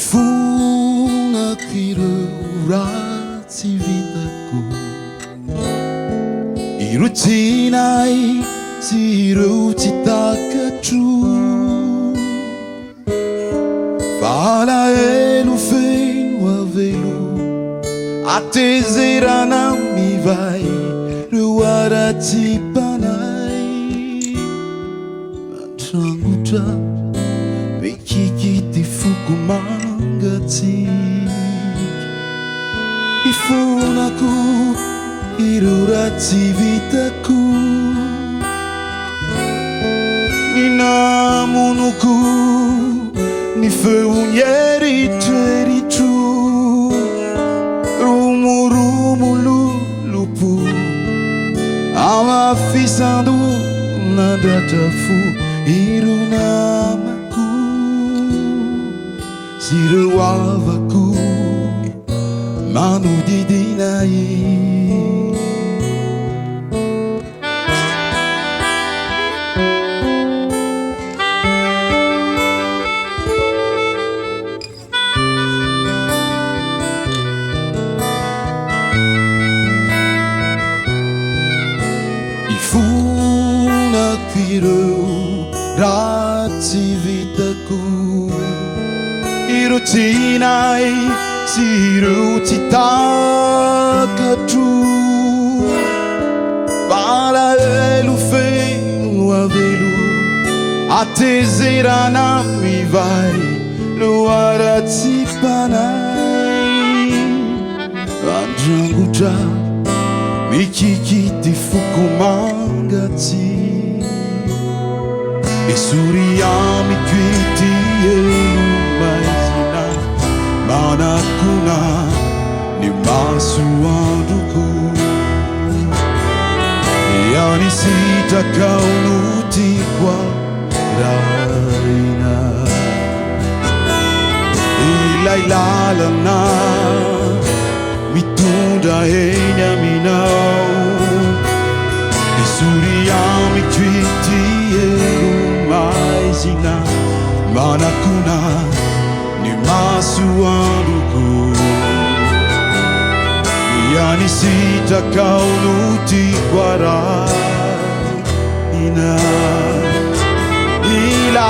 Ifunakirurati vitaku Irutinai sirutitakachu Fala elu fenu avelu Atezerana mi vai Ruarati panai Antranguta Bekikiti fukumangati Ifunaku Irurati vitaku Ninamunuku Nifeunieritu eritu Rumu lupu Amafisando Nadatafu Irunamaku Siruavaku Manu didinai Ifunakirurati vitaku Irutinai sirutitakatu Bala elu fenu avelu Atezerana mi vai Luarati panai Andranguta Mikikiti fukumangati Esuriami kwiti maizina Manakuna ni masuanduku Yani sita kaunuti kwa raina Ilailalana Mitunda henya minau Esuriami kwiti maizina Manakuna ni masuanduku Yani sita kaunuti guaraina Ila